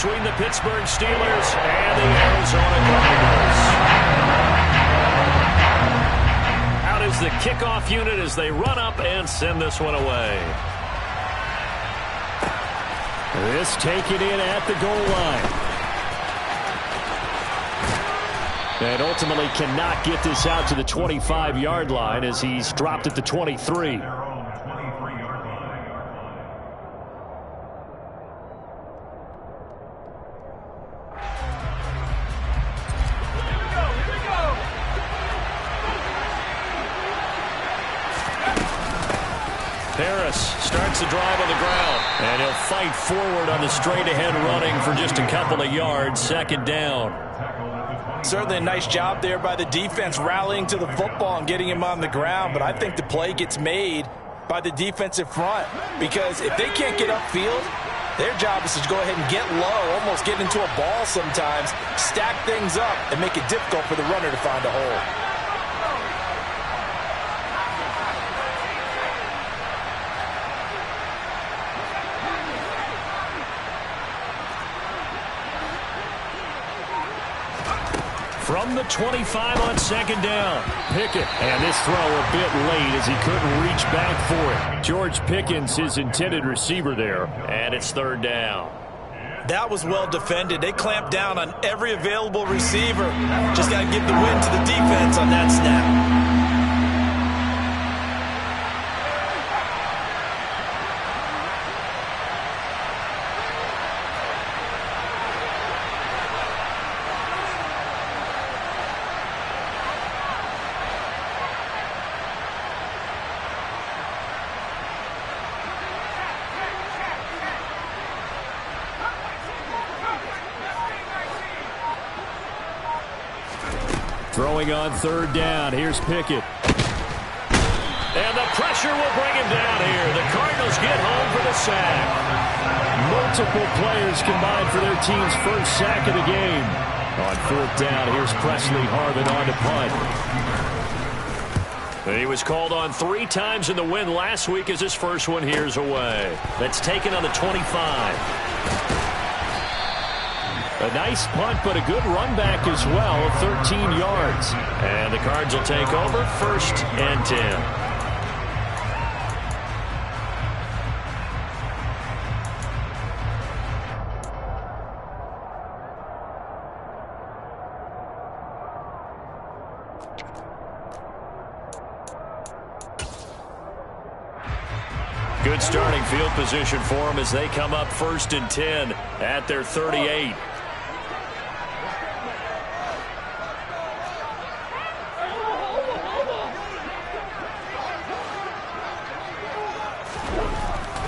between the Pittsburgh Steelers and the Arizona Cardinals. Out is the kickoff unit as they run up and send this one away. This taken in at the goal line. And ultimately cannot get this out to the 25-yard line as he's dropped at the 23. Starts the drive on the ground, and he'll fight forward on the straight-ahead running for just a couple of yards. Second down. Certainly a nice job there by the defense rallying to the football and getting him on the ground, but I think the play gets made by the defensive front because if they can't get upfield, their job is to go ahead and get low, almost get into a ball sometimes, stack things up, and make it difficult for the runner to find a hole. From the 25 on second down, Pickett. And this throw a bit late as he couldn't reach back for it. George Pickens, his intended receiver there, and it's third down. That was well defended. They clamped down on every available receiver. Just got to give the win to the defense on that snap. Throwing on third down. Here's Pickett. And the pressure will bring him down here. The Cardinals get home for the sack. Multiple players combined for their team's first sack of the game. On fourth down, here's Presley Harvin on to punt. He was called on 3 times in the win last week as his first one here's away. That's taken on the 25. A nice punt, but a good run back as well of 13 yards. And the Cards will take over first and 10. Good starting field position for them as they come up first and 10 at their 38.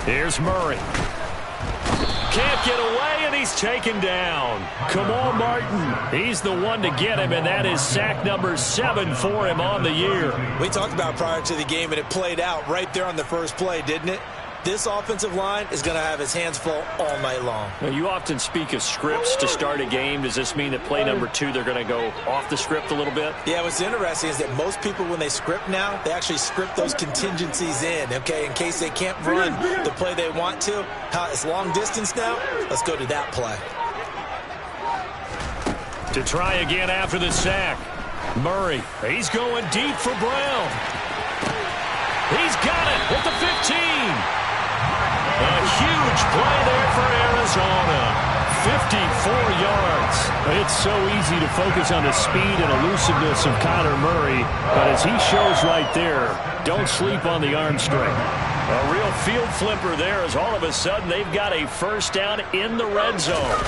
Here's Murray. Can't get away, and he's taken down. Come on, Martin. He's the one to get him, and that is sack number 7 for him on the year. We talked about prior to the game, and it played out right there on the first play, didn't it? This offensive line is going to have his hands full all night long. Now, you often speak of scripts to start a game. Does this mean that play number 2, they're going to go off the script a little bit? Yeah, what's interesting is that most people, when they script now, they actually script those contingencies in, okay, in case they can't run the play they want to. It's long distance now. Let's go to that play. To try again after the sack. Murray, he's going deep for Brown. He's got it at the 15. A huge play there for Arizona. 54 yards. It's so easy to focus on the speed and elusiveness of Kyler Murray, but as he shows right there, don't sleep on the arm strength. A real field flipper there as all of a sudden they've got a first down in the red zone.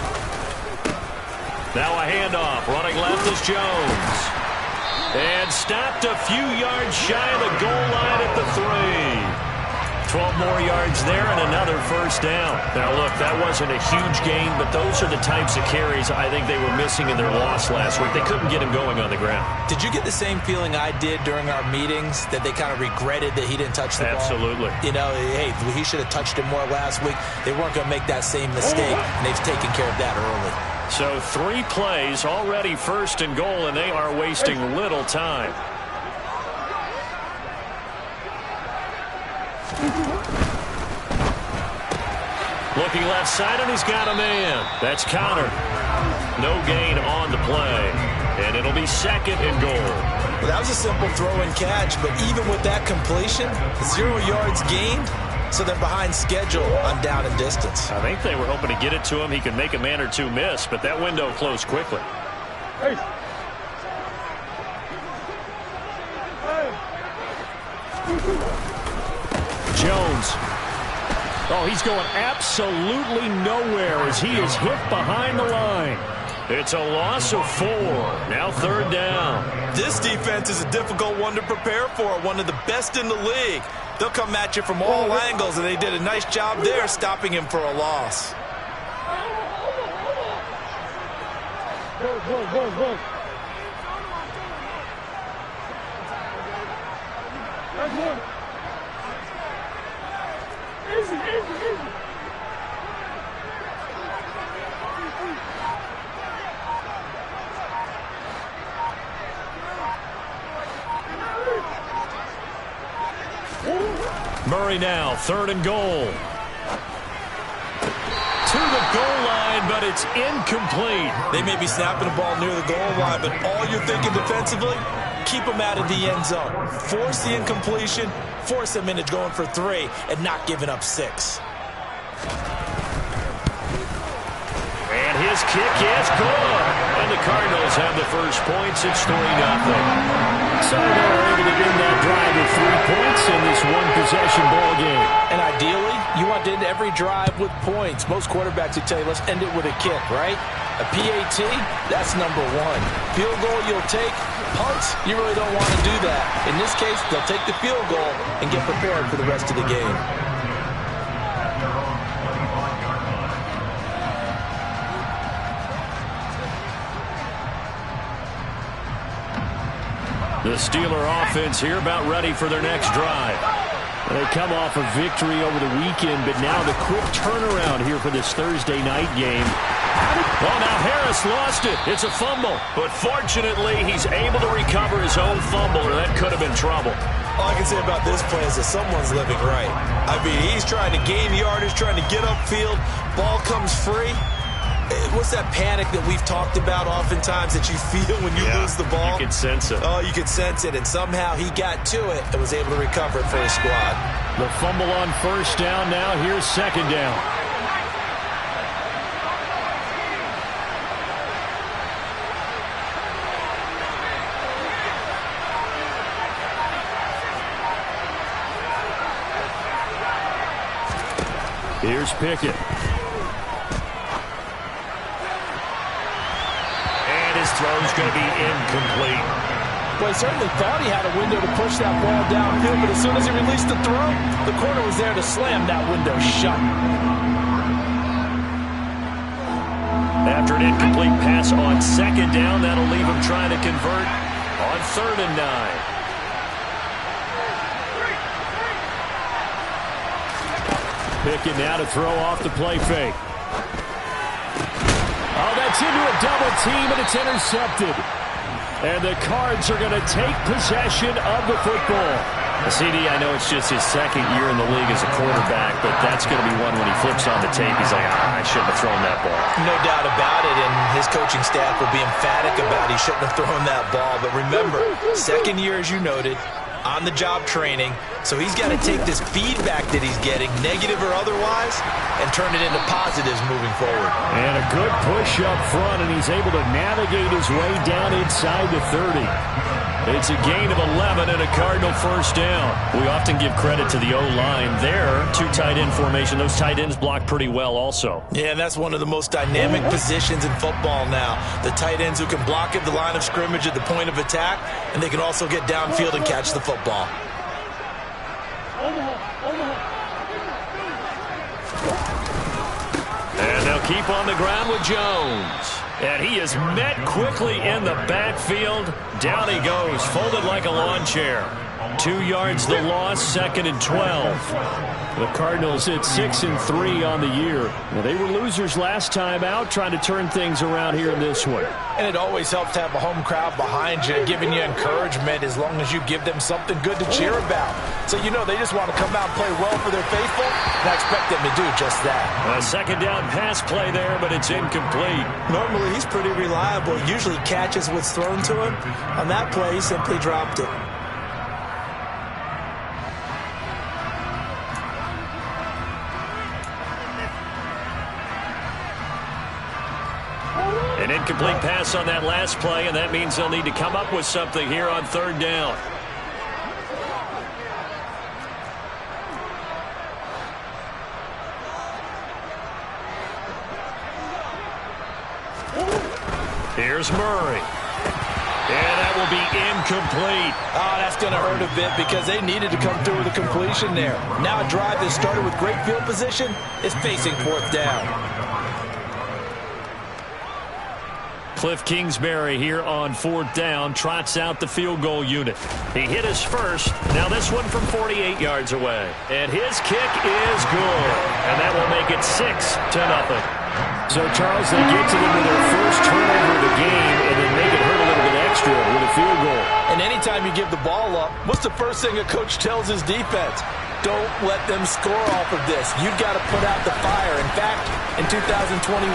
Now a handoff. Running left is Jones. And stopped a few yards shy of the goal line at the 3. 12 more yards there and another first down. Now, look, that wasn't a huge gain, but those are the types of carries I think they were missing in their loss last week. They couldn't get him going on the ground. Did you get the same feeling I did during our meetings, that they kind of regretted that he didn't touch the ball? Absolutely. You know, hey, he should have touched it more last week. They weren't going to make that same mistake, and they've taken care of that early. So 3 plays already first and goal, and they are wasting little time. Looking left side, and he's got a man. That's countered. No gain on the play. And it'll be 2nd and goal. Well, that was a simple throw and catch, but even with that completion, 0 yards gained, so they're behind schedule on down and distance. I think they were hoping to get it to him. He could make a man or two miss, but that window closed quickly. Hey. Jones. Oh, he's going absolutely nowhere as he is hit behind the line. It's a loss of 4. Now 3rd down. This defense is a difficult one to prepare for, one of the best in the league. They'll come at you from all angles, and they did a nice job there stopping him for a loss. Murray now, 3rd and goal. To the goal line, but it's incomplete. They may be snapping the ball near the goal line, but all you're thinking defensively, keep them out of the end zone. Force the incompletion, force them into going for 3, and not giving up 6. And his kick is good. And the Cardinals have the first points. It's 3-0. So they're able to end that drive with 3 points in this one-possession ball game. And ideally, you want to end every drive with points. Most quarterbacks would tell you, let's end it with a kick, right? A PAT, that's number 1. Field goal you'll take. Punts, you really don't want to do that. In this case, they'll take the field goal and get prepared for the rest of the game. The Steeler offense here about ready for their next drive. They come off a victory over the weekend, but now the quick turnaround here for this Thursday night game. Oh, now Harris lost it. It's a fumble. But fortunately, he's able to recover his own fumble, or that could have been trouble. All I can say about this play is that someone's living right. I mean, he's trying to gain yardage, trying to get upfield. Ball comes free. What's that panic that we've talked about oftentimes that you feel when you lose the ball? You can sense it. Oh, you can sense it, and somehow he got to it and was able to recover it for his squad. The fumble on 1st down now. Here's 2nd down. Here's Pickett. His throw's going to be incomplete. Well, he certainly thought he had a window to push that ball downfield, but as soon as he released the throw, the corner was there to slam that window shut. After an incomplete pass on 2nd down, that'll leave him trying to convert on 3rd and 9. Pickett now to throw off the play fake. Oh, that's into a double team, and it's intercepted. And the Cards are going to take possession of the football. CD, I know it's just his 2nd year in the league as a quarterback, but that's going to be one when he flips on the tape, he's like, I shouldn't have thrown that ball. No doubt about it, and his coaching staff will be emphatic about he shouldn't have thrown that ball. But remember, 2nd year, as you noted, on-the-job training, so he's got to take this feedback that he's getting, negative or otherwise, and turn it into positives moving forward. And a good push up front, and he's able to navigate his way down inside the 30. It's a gain of 11 and a Cardinal 1st down. We often give credit to the O-line there. 2 tight end formation. Those tight ends block pretty well also. Yeah, and that's one of the most dynamic positions in football now. The tight ends who can block at the line of scrimmage at the point of attack, and they can also get downfield and catch the football. And they'll keep on the ground with Jones. And he is met quickly in the backfield. Down he goes, folded like a lawn chair. 2 yards the loss, 2nd and 12. The Cardinals hit 6-3 on the year. Well, they were losers last time out, trying to turn things around here in this one. And it always helps to have a home crowd behind you, giving you encouragement as long as you give them something good to cheer about. So you know they just want to come out and play well for their faithful, and I expect them to do just that. A 2nd down pass play there, but it's incomplete. Normally he's pretty reliable. Usually catches what's thrown to him. On that play, he simply dropped it. An incomplete pass on that last play, and that means they'll need to come up with something here on 3rd down. Here's Murray. And that will be incomplete. Oh, that's going to hurt a bit because they needed to come through with a completion there. Now a drive that started with great field position is facing 4th down. Cliff Kingsbury here on 4th down trots out the field goal unit. He hit his first. Now this one from 48 yards away. And his kick is good. And that will make it 6-0. So, Charles, they get to them with their first turnover of the game and then make it hurt a little bit extra with a field goal. And anytime you give the ball up, what's the first thing a coach tells his defense? Don't let them score off of this. You've got to put out the fire. In fact, in 2021,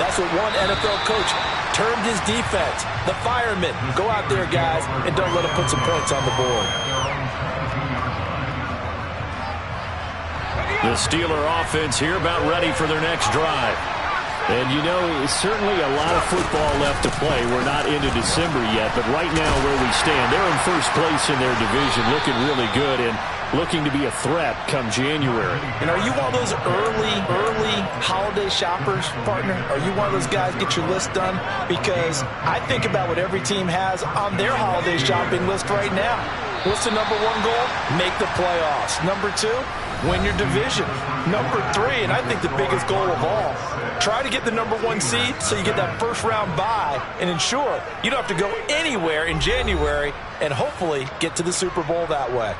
that's what one NFL coach termed his defense, the firemen. Go out there, guys, and don't let them put some points on the board. The Steeler offense here about ready for their next drive. And, you know, certainly a lot of football left to play. We're not into December yet, but right now where we stand, they're in first place in their division, looking really good and looking to be a threat come January. And are you one of those early holiday shoppers, partner? Are you one of those guys get your list done? Because I think about what every team has on their holiday shopping list right now. What's the number 1 goal? Make the playoffs. Number 2, win your division. Number 3, and I think the biggest goal of all, try to get the number 1 seed so you get that first round bye and ensure you don't have to go anywhere in January and hopefully get to the Super Bowl that way.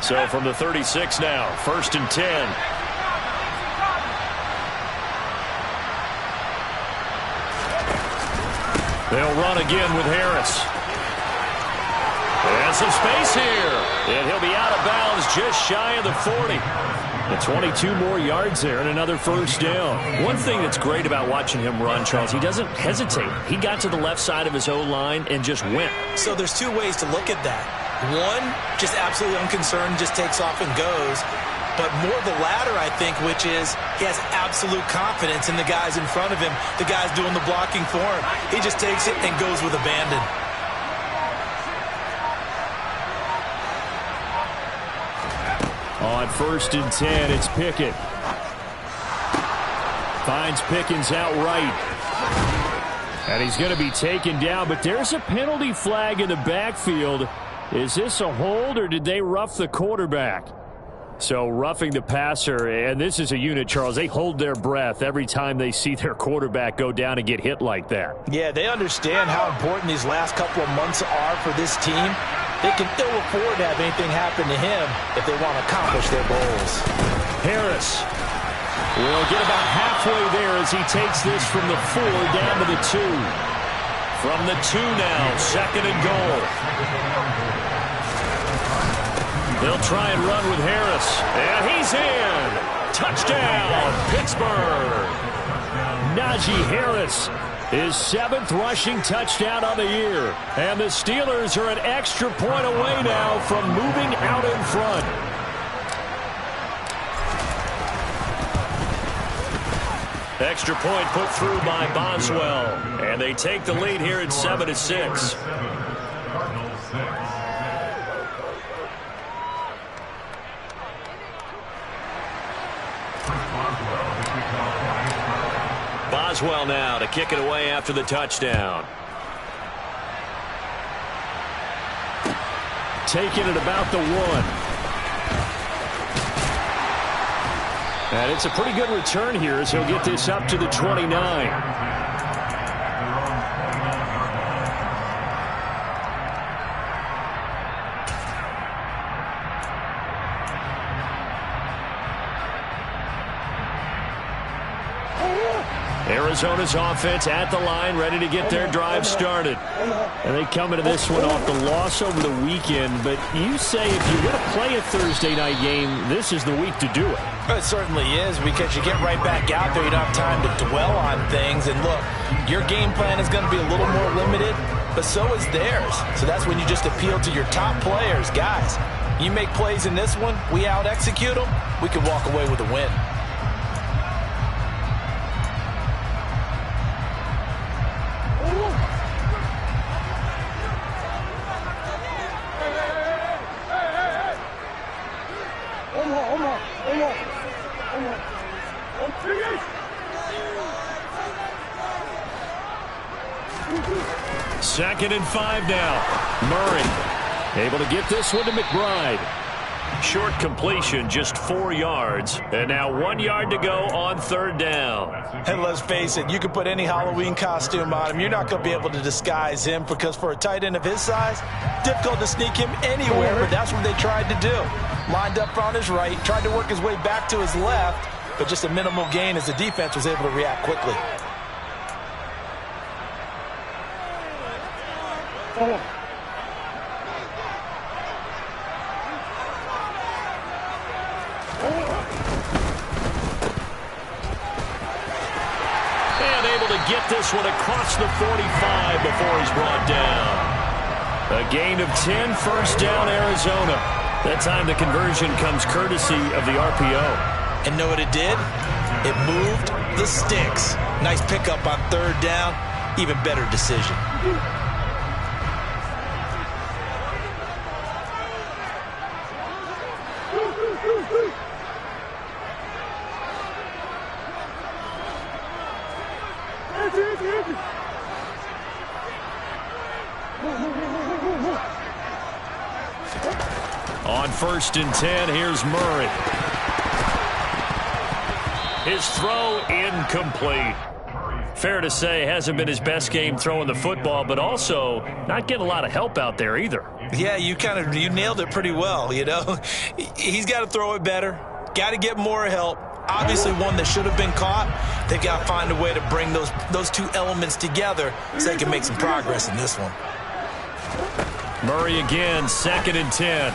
So from the 36 now, 1st and 10. They'll run again with Harris. And some space here. And he'll be out of bounds just shy of the 40. And 22 more yards there and another first down. One thing that's great about watching him run, Charles, he doesn't hesitate. He got to the left side of his O-line and just went. So there's 2 ways to look at that. One, just absolutely unconcerned, just takes off and goes. But more the latter, I think, which is he has absolute confidence in the guys in front of him, the guys doing the blocking for him. He just takes it and goes with abandon. On 1st and 10, it's Pickett. Finds Pickens outright. And he's going to be taken down, but there's a penalty flag in the backfield. Is this a hold, or did they rough the quarterback? So roughing the passer, and this is a unit, Charles. They hold their breath every time they see their quarterback go down and get hit like that. Yeah, they understand how important these last couple of months are for this team. They can ill afford to have anything happen to him if they want to accomplish their goals. Harris will get about halfway there as he takes this from the 4 down to the 2. From the 2 now, 2nd and goal. They'll try and run with Harris. And he's in. Touchdown, Pittsburgh. Najee Harris, his 7th rushing touchdown on the year. And the Steelers are an extra point away now from moving out in front. Extra point put through by Boswell. And they take the lead here at 7-6. Boswell now to kick it away after the touchdown. Taking it about the 1. And it's a pretty good return here as he'll get this up to the 29. Arizona's offense at the line, ready to get their drive started. And they come into this one off the loss over the weekend. But you say if you're going to play a Thursday night game, this is the week to do it. It certainly is, because you get right back out there. You don't have time to dwell on things. And look, your game plan is going to be a little more limited, but so is theirs. So that's when you just appeal to your top players. Guys, you make plays in this one, we out-execute them, we can walk away with a win. Second and 5 now. Murray able to get this one to McBride. Short completion, just 4 yards. And now 1 yard to go on third down. And let's face it, you can put any Halloween costume on him. You're not going to be able to disguise him, because for a tight end of his size, difficult to sneak him anywhere, but that's what they tried to do. Lined up on his right, tried to work his way back to his left, but just a minimal gain as the defense was able to react quickly. And able to get this one across the 45 before he's brought down. A gain of 10, first down, Arizona. That time the conversion comes courtesy of the RPO. And know what it did? It moved the sticks. Nice pickup on third down. Even better decision. On first and 10, here's Murray. His throw incomplete. Fair to say, hasn't been his best game throwing the football, but also not getting a lot of help out there either. Yeah, you nailed it pretty well, you know. He's got to throw it better. Got to get more help. Obviously one that should have been caught. They've got to find a way to bring those two elements together so they can make some progress in this one. Murray again, second and 10.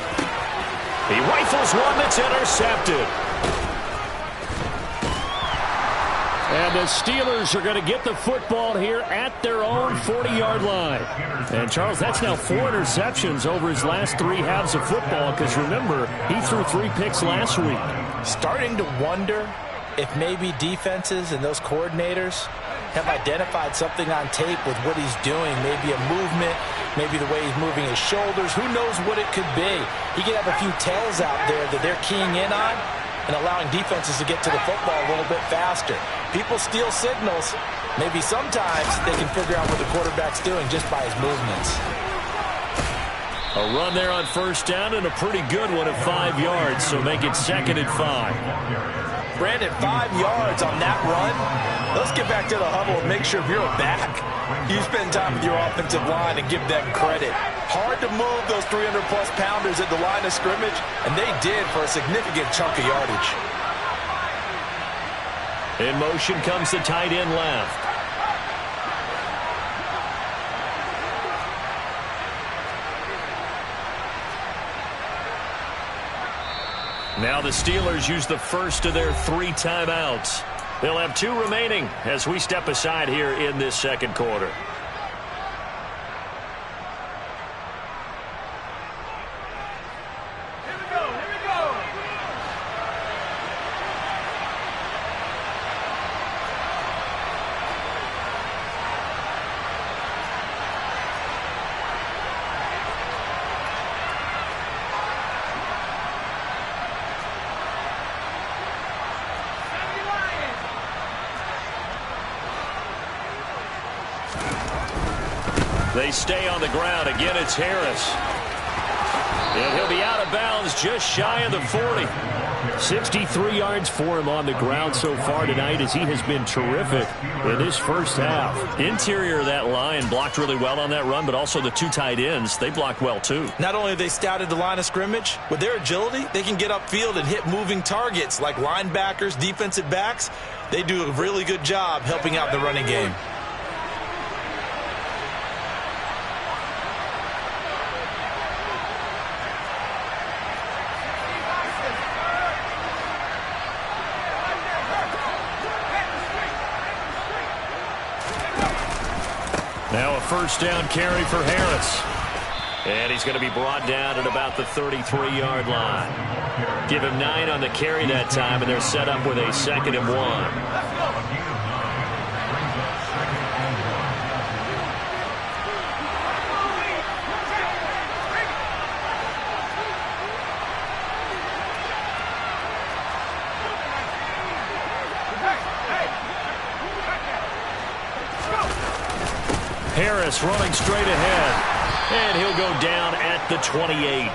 He rifles one that's intercepted. And the Steelers are going to get the football here at their own 40-yard line. And, Charles, that's now 4 interceptions over his last 3 halves of football, because, remember, he threw 3 picks last week. Starting to wonder if maybe defenses and those coordinators have identified something on tape with what he's doing. Maybe a movement, maybe the way he's moving his shoulders. Who knows what it could be? He could have a few tells out there that they're keying in on and allowing defenses to get to the football a little bit faster. People steal signals. Maybe sometimes they can figure out what the quarterback's doing just by his movements. A run there on first down, and a pretty good one at 5 yards, so make it second and 5. Brandon, 5 yards on that run. Let's get back to the huddle and make sure you're back. You spend time with your offensive line and give them credit. Hard to move those 300-plus pounders at the line of scrimmage, and they did for a significant chunk of yardage. In motion comes the tight end left. Now the Steelers use the first of their 3 timeouts. They'll have 2 remaining as we step aside here in this second quarter. They stay on the ground. Again, it's Harris. And he'll be out of bounds just shy of the 40. 63 yards for him on the ground so far tonight as he has been terrific in this first half. Interior of that line blocked really well on that run, but also the two tight ends, they blocked well too. Not only have they scouted the line of scrimmage, with their agility, they can get upfield and hit moving targets like linebackers, defensive backs. They do a really good job helping out the running game. Now a first down carry for Harris. And he's going to be brought down at about the 33-yard line. Give him 9 on the carry that time, and they're set up with a 2nd and 1. Harris running straight ahead, and he'll go down at the 28.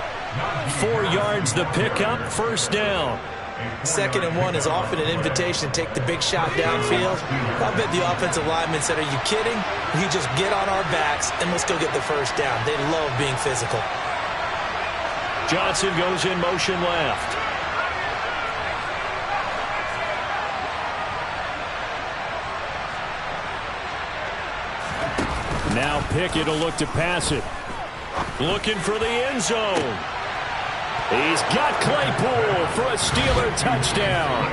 4 yards the pickup, first down. 2nd and 1 is often an invitation to take the big shot downfield. I bet the offensive lineman said, are you kidding? We just get on our backs and let's go get the first down. They love being physical. Johnson goes in motion left. Now Pickett will look to pass it. Looking for the end zone. He's got Claypool for a Steeler touchdown.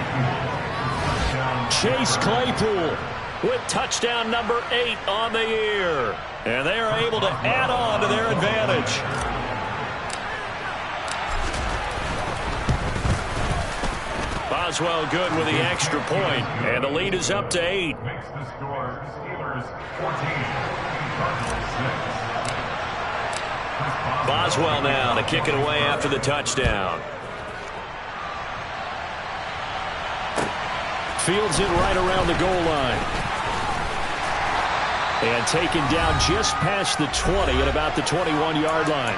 Chase Claypool with touchdown number 8 on the year. And they are able to add on to their advantage. Boswell good with the extra point. And the lead is up to 8. Makes the score Steelers 14. Boswell now to kick it away after the touchdown. Fields it right around the goal line. And taken down just past the 20 at about the 21-yard line.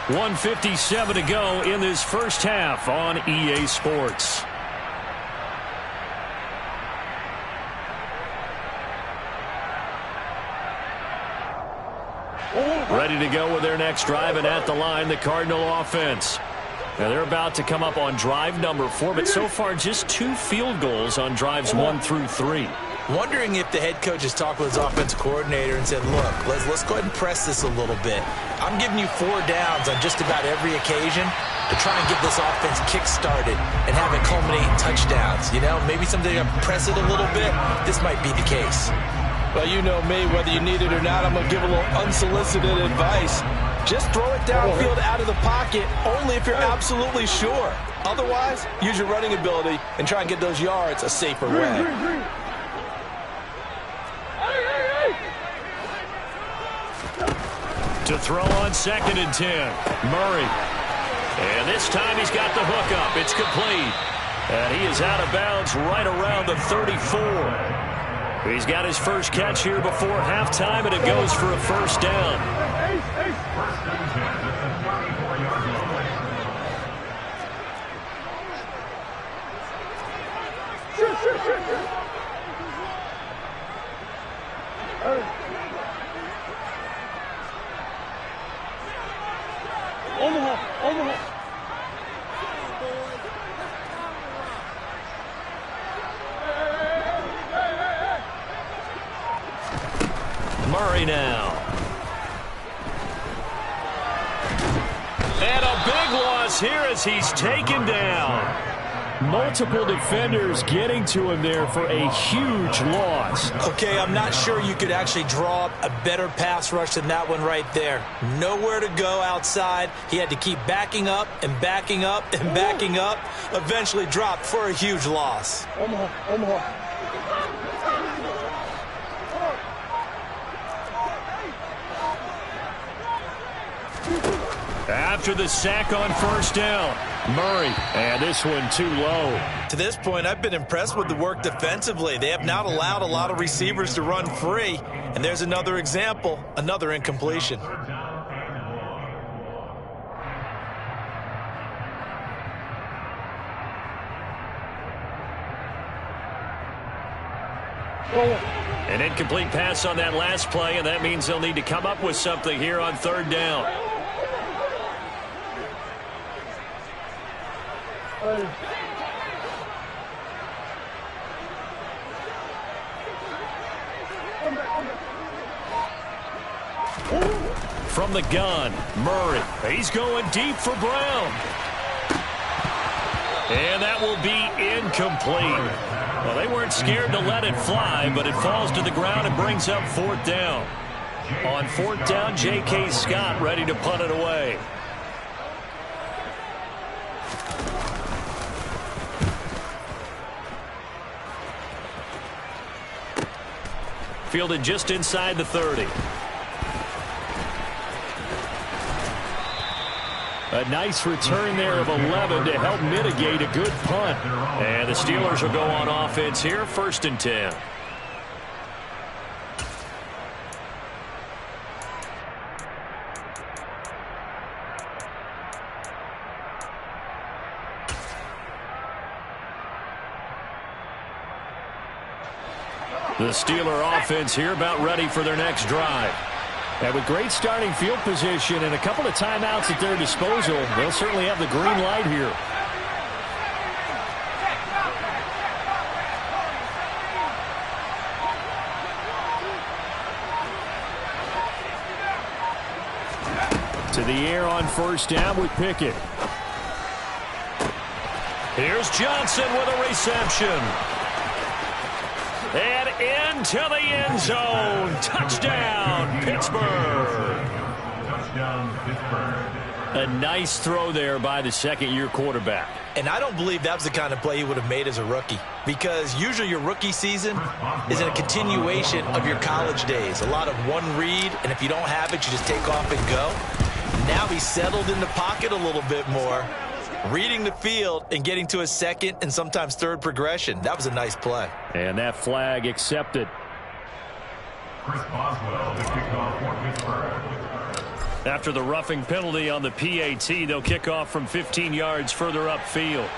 1:57 to go in this first half on EA Sports. Ready to go with their next drive, and at the line, the Cardinal offense. Now they're about to come up on drive number 4, but so far just 2 field goals on drives 1 through 3. Wondering if the head coach has talked with his offensive coordinator and said, look, let's go ahead and press this a little bit. I'm giving you 4 downs on just about every occasion to try and get this offense kick-started and have it culminate in touchdowns. You know, maybe someday I press it a little bit. This might be the case. Well, you know me, whether you need it or not, I'm going to give a little unsolicited advice. Just throw it downfield out of the pocket only if you're absolutely sure. Otherwise, use your running ability and try and get those yards a safer way. To throw on 2nd and 10, Murray. And this time he's got the hook up. It's complete. And he is out of bounds right around the 34. He's got his first catch here before halftime, and it goes for a first down. Murray now. And a big loss here as he's taken down. Multiple defenders getting to him there for a huge loss. Okay, I'm not sure you could actually draw up a better pass rush than that one right there. Nowhere to go outside. He had to keep backing up and backing up and backing up. Eventually dropped for a huge loss. After the sack on first down, Murray, and this one too low. To this point, I've been impressed with the work defensively. They have not allowed a lot of receivers to run free. And there's another example, another incompletion. An incomplete pass on that last play, and that means they'll need to come up with something here on third down. From the gun, Murray. He's going deep for Brown. And that will be incomplete. Well, they weren't scared to let it fly, but it falls to the ground and brings up fourth down. On fourth down, J.K. Scott ready to punt it away. Fielded just inside the 30. A nice return there of 11 to help mitigate a good punt. And the Steelers will go on offense here, 1st and 10. The Steeler offense here about ready for their next drive. And with great starting field position and a couple of timeouts at their disposal, they'll certainly have the green light here. To the air on first down with Pickett. Here's Johnson with a reception. And into the end zone. Touchdown, Pittsburgh. Touchdown, Pittsburgh. A nice throw there by the second-year quarterback. And I don't believe that was the kind of play he would have made as a rookie, because usually your rookie season is a continuation of your college days. A lot of one read, and if you don't have it, you just take off and go. Now he's settled in the pocket a little bit more, reading the field and getting to a second and sometimes third progression. That was a nice play. And that flag accepted. Chris Boswell, the kickoff for Pittsburgh. After the roughing penalty on the PAT, they'll kick off from 15 yards further upfield.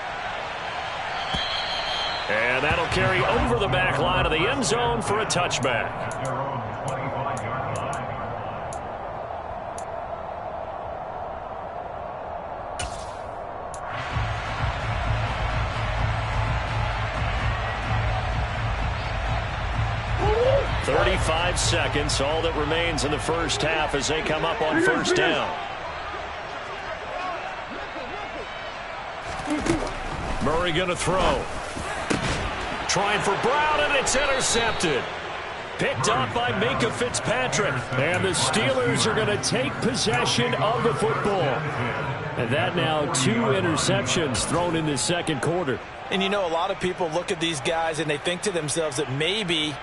And that'll carry over the back line of the end zone for a touchback. Their own 25-yard line. 35 seconds, all that remains in the first half as they come up on first down. Murray going to throw. Trying for Brown, and it's intercepted. Picked up by Minka Fitzpatrick. And the Steelers are going to take possession of the football. And that now 2 interceptions thrown in the second quarter. And you know, a lot of people look at these guys and they think to themselves that maybe,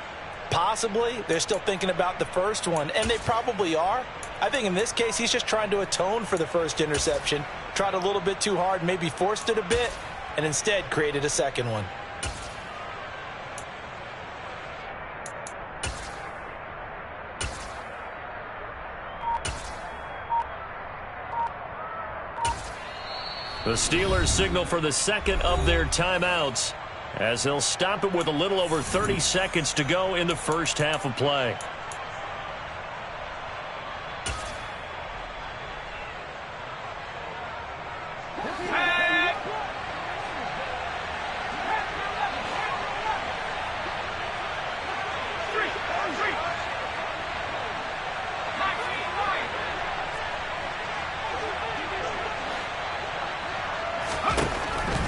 possibly, they're still thinking about the first one, and they probably are. I think in this case, he's just trying to atone for the first interception. Tried a little bit too hard, maybe forced it a bit, and instead created a second one. The Steelers signal for the second of their timeouts as they'll stop it with a little over 30 seconds to go in the first half of play.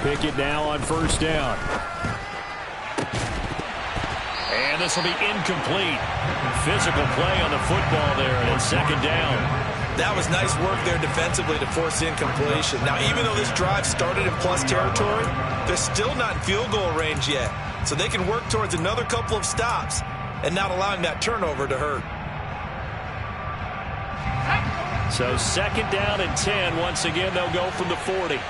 Pickett now on first down. And this will be incomplete. Physical play on the football there, and it's second down. That was nice work there defensively to force the incompletion. Now, even though this drive started in plus territory, they're still not in field goal range yet. So they can work towards another couple of stops and not allowing that turnover to hurt. So second down and 10. Once again, they'll go from the 40.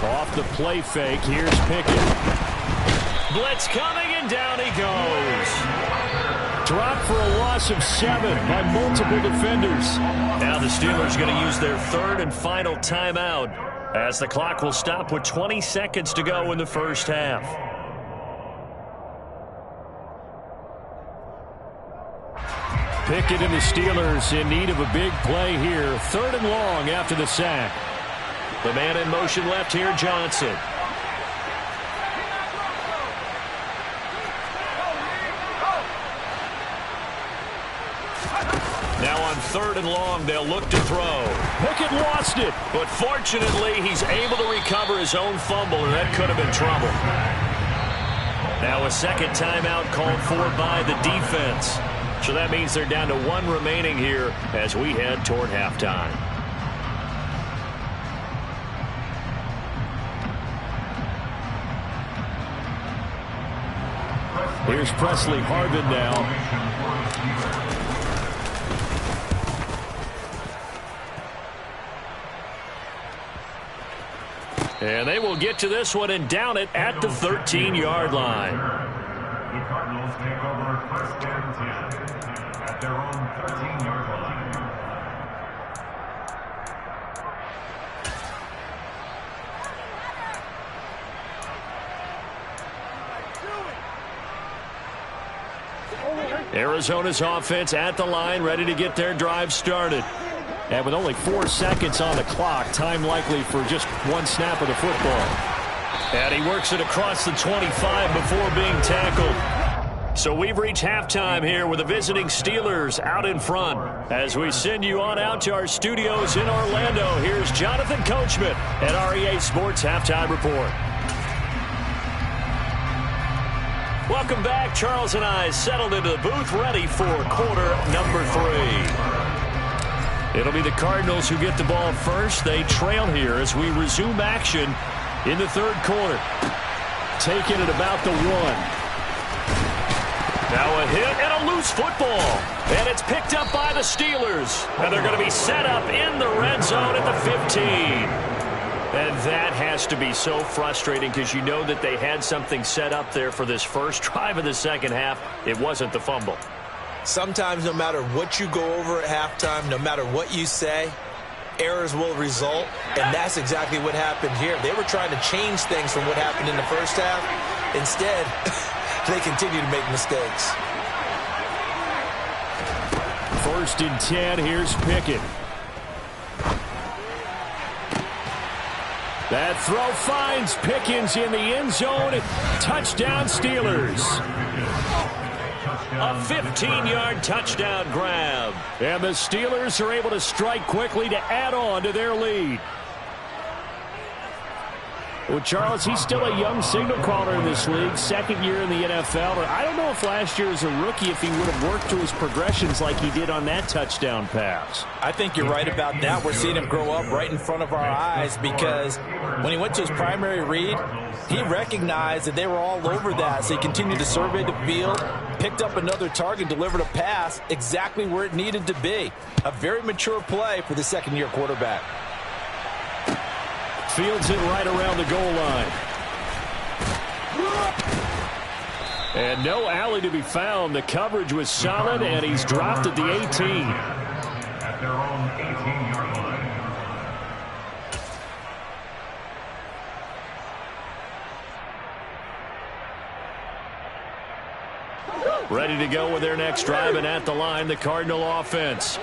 Off the play fake, here's Pickett. Blitz coming, and down he goes. Dropped for a loss of 7 by multiple defenders. Now the Steelers going to use their third and final timeout as the clock will stop with 20 seconds to go in the first half. Pickett and the Steelers in need of a big play here. 3rd and long after the sack. The man in motion left here, Johnson. Now on 3rd and long, they'll look to throw. Pickett lost it, but fortunately, he's able to recover his own fumble, and that could have been trouble. Now a second timeout called for by the defense. So that means they're down to 1 remaining here as we head toward halftime. Here's Presley Harvin now. And they will get to this one and down it at the 13-yard line. The Cardinals take over 1st and 10 at their own 13-yard line. Arizona's offense at the line, ready to get their drive started. And with only 4 seconds on the clock, time likely for just 1 snap of the football. And he works it across the 25 before being tackled. So we've reached halftime here with the visiting Steelers out in front. As we send you on out to our studios in Orlando, here's Jonathan Coachman at REA Sports Halftime Report. Welcome back. Charles and I settled into the booth, ready for quarter number 3. It'll be the Cardinals who get the ball first. They trail here as we resume action in the 3rd quarter. Taking it about the 1. Now a hit and a loose football. And it's picked up by the Steelers. And they're going to be set up in the red zone at the 15. And that has to be so frustrating because you know that they had something set up there for this first drive of the second half. It wasn't the fumble. Sometimes no matter what you go over at halftime, no matter what you say, errors will result, and that's exactly what happened here. They were trying to change things from what happened in the first half. Instead, they continue to make mistakes. 1st and 10, here's Pickett. That throw finds Pickens in the end zone. Touchdown Steelers. A 15-yard touchdown grab. And the Steelers are able to strike quickly to add on to their lead. Well, Charles, he's still a young signal caller in this league, 2nd year in the NFL. But I don't know if last year as a rookie if he would have worked through his progressions like he did on that touchdown pass. I think you're right about that. We're seeing him grow up right in front of our eyes because when he went to his primary read, he recognized that they were all over that. So he continued to survey the field, picked up another target, delivered a pass exactly where it needed to be. A very mature play for the 2nd-year quarterback. Fields it right around the goal line. And no alley to be found. The coverage was solid, and he's dropped at the 18. At their own 18-yard line. Ready to go with their next drive, and at the line, the Cardinal offense.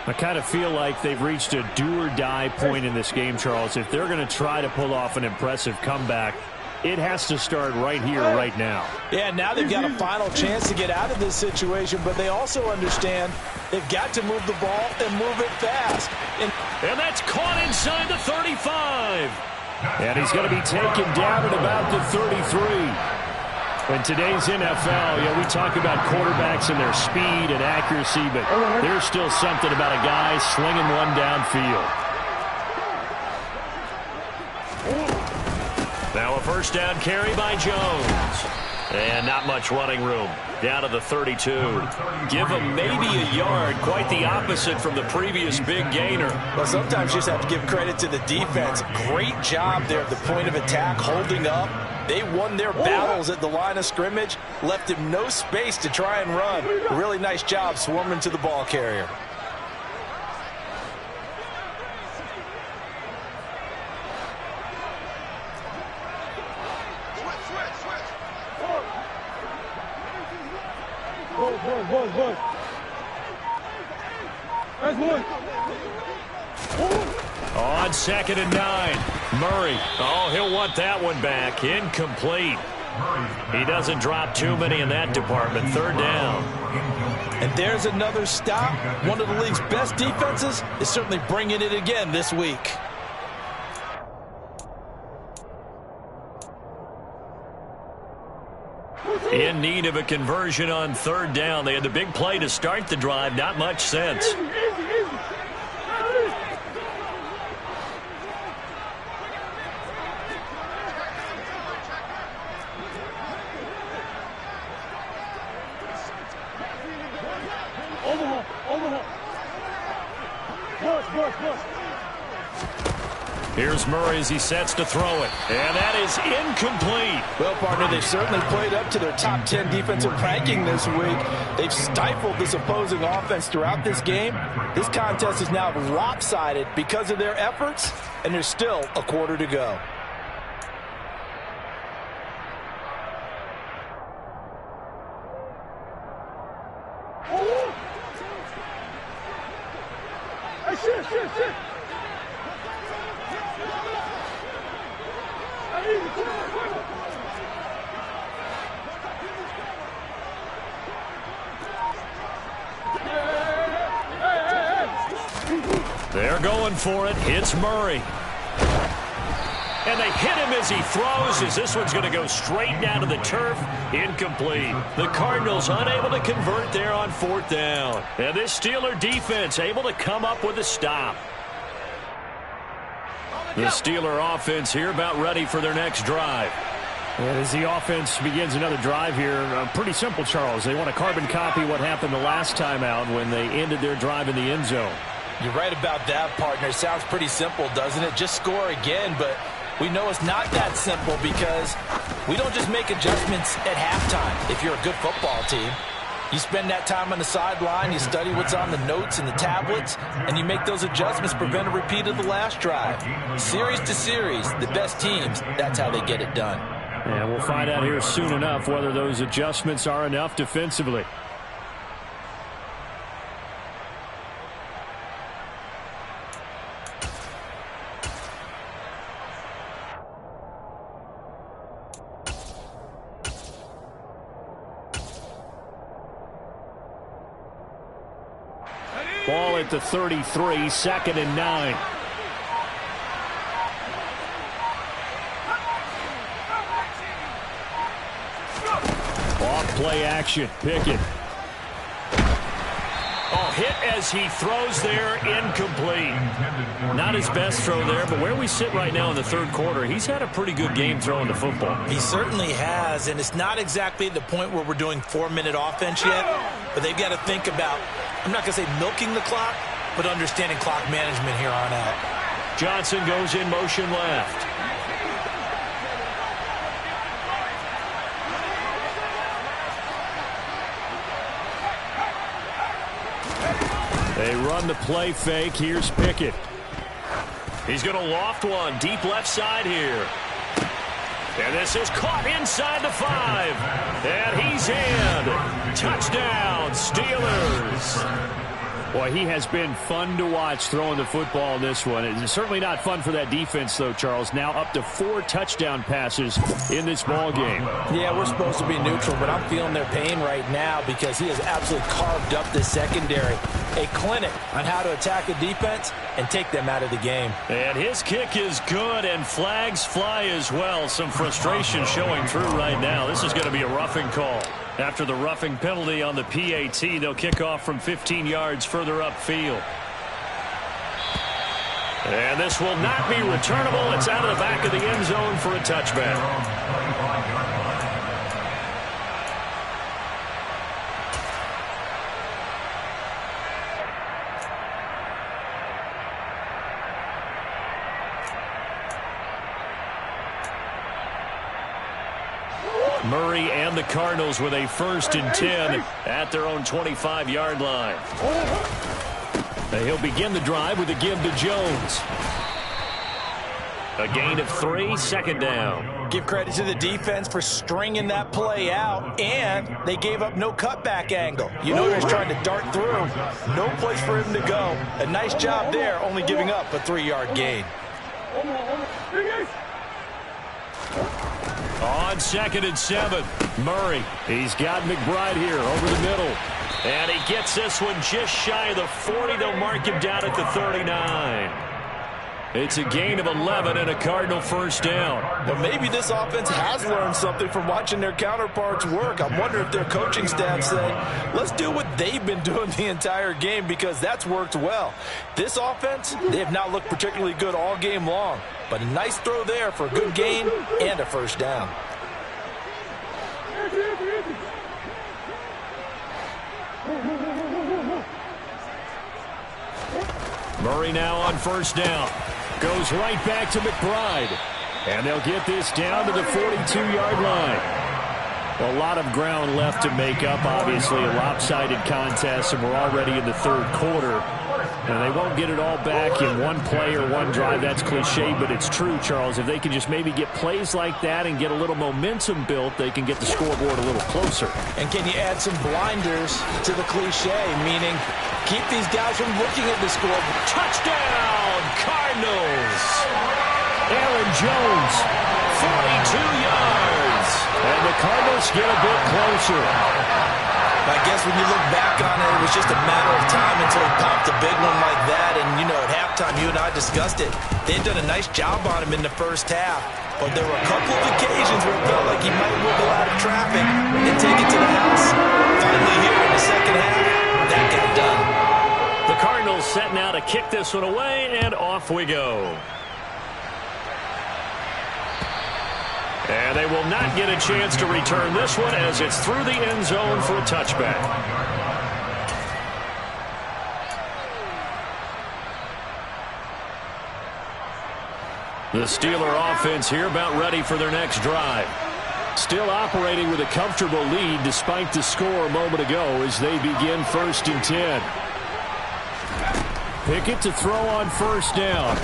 I kind of feel like they've reached a do-or-die point in this game, Charles. If they're going to try to pull off an impressive comeback, it has to start right here, right now. Yeah, now they've got a final chance to get out of this situation, but they also understand they've got to move the ball and move it fast. And that's caught inside the 35. And he's going to be taken down at about the 33. In today's NFL, we talk about quarterbacks and their speed and accuracy, but there's still something about a guy slinging one downfield. Now a 1st down carry by Jones. And not much running room. Down to the 32. Give him maybe a yard. Quite the opposite from the previous big gainer. Well, sometimes you just have to give credit to the defense. Great job there at the point of attack, holding up, They won their battles at the line of scrimmage, left him no space to try and run. A really nice job swarming to the ball carrier. On 2nd and 9, Murray. Oh, he'll want that one back. Incomplete. He doesn't drop too many in that department. 3rd down. And there's another stop. One of the league's best defenses is certainly bringing it again this week. In need of a conversion on 3rd down. They had the big play to start the drive. Not much sense. Here's Murray as he sets to throw it. And that is incomplete. Well, partner, they've certainly played up to their top 10 defensive ranking this week. They've stifled this opposing offense throughout this game. This contest is now lopsided because of their efforts, and there's still a quarter to go. They're going for it. It's Murray. And they hit him as he throws, as this one's going to go straight down to the turf. Incomplete. The Cardinals unable to convert there on 4th down. And this Steeler defense able to come up with a stop. The Steeler offense here about ready for their next drive. And as the offense begins another drive here, pretty simple, Charles. They want to carbon copy what happened the last time out when they ended their drive in the end zone. You're right about that, partner. Sounds pretty simple, doesn't it? Just score again, but we know it's not that simple because we don't just make adjustments at halftime if you're a good football team. You spend that time on the sideline, you study what's on the notes and the tablets, and you make those adjustments, prevent a repeat of the last drive. Series to series, the best teams, that's how they get it done. And we'll find out here soon enough whether those adjustments are enough defensively. Ball at the 33, 2nd and 9. Off play action. Pickett. Oh, hit as he throws there, incomplete. Not his best throw there, but where we sit right now in the 3rd quarter, he's had a pretty good game throwing the football. He certainly has, and it's not exactly the point where we're doing 4-minute offense yet, but they've got to think about, I'm not going to say milking the clock, but understanding clock management here on out. Johnson goes in motion left. They run the play fake. Here's Pickett. He's going to loft one deep left side here. And this is caught inside the 5. And he's in. Touchdown, Steelers. Boy, he has been fun to watch throwing the football in this one. It's certainly not fun for that defense, though, Charles. Now up to 4 touchdown passes in this ball game. Yeah, we're supposed to be neutral, but I'm feeling their pain right now because he has absolutely carved up the secondary. A clinic on how to attack a defense and take them out of the game. And his kick is good, and flags fly as well. Some frustration showing through right now. This is going to be a roughing call. After the roughing penalty on the PAT, they'll kick off from 15 yards further upfield. And this will not be returnable. It's out of the back of the end zone for a touchback. Murray and the Cardinals with a 1st and 10 at their own 25-yard line. He'll begin the drive with a give to Jones. A gain of 3, 2nd down. Give credit to the defense for stringing that play out, and they gave up no cutback angle. You know he was trying to dart through. No place for him to go. A nice job there, only giving up a 3-yard gain. On 2nd and 7, Murray. He's got McBride here over the middle. And he gets this one just shy of the 40. They'll mark him down at the 39. It's a gain of 11 and a Cardinal 1st down. But maybe this offense has learned something from watching their counterparts work. I wonder if their coaching staff said, let's do what they've been doing the entire game, because that's worked well. This offense, they have not looked particularly good all game long. But a nice throw there for a good gain and a 1st down. Murray now on 1st down. Goes right back to McBride. And they'll get this down to the 42-yard line. A lot of ground left to make up. Obviously, a lopsided contest, and we're already in the 3rd quarter. And they won't get it all back in one play or one drive. That's cliche, but it's true, Charles. If they can just maybe get plays like that and get a little momentum built, they can get the scoreboard a little closer. And can you add some blinders to the cliche, meaning keep these guys from looking at the scoreboard. Touchdown, Cardinals! Aaron Jones, 42 yards. And the Cardinals get a bit closer. I guess when you look back on it, it was just a matter of time until he popped a big one like that. And, you know, at halftime, you and I discussed it. They'd done a nice job on him in the 1st half. But there were a couple of occasions where it felt like he might wiggle out of traffic and take it to the house. Finally here in the 2nd half, that got done. The Cardinals set now to kick this one away, and off we go. And they will not get a chance to return this one as it's through the end zone for a touchback. The Steeler offense here about ready for their next drive. Still operating with a comfortable lead despite the score a moment ago as they begin 1st and 10. Pickett to throw on 1st down.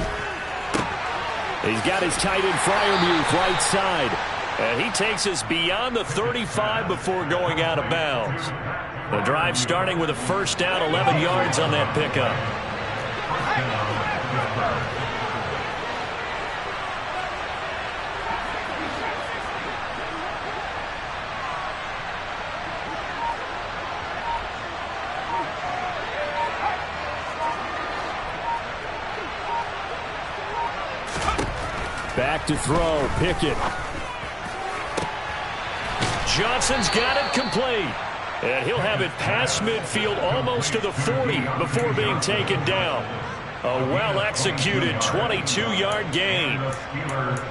He's got his tight end Freiermuth right side. And he takes us beyond the 35 before going out of bounds. The drive starting with a 1st down, 11 yards on that pickup. Back to throw, Pickett. Johnson's got it complete. And he'll have it past midfield almost to the 40 before being taken down. A well-executed 22-yard gain.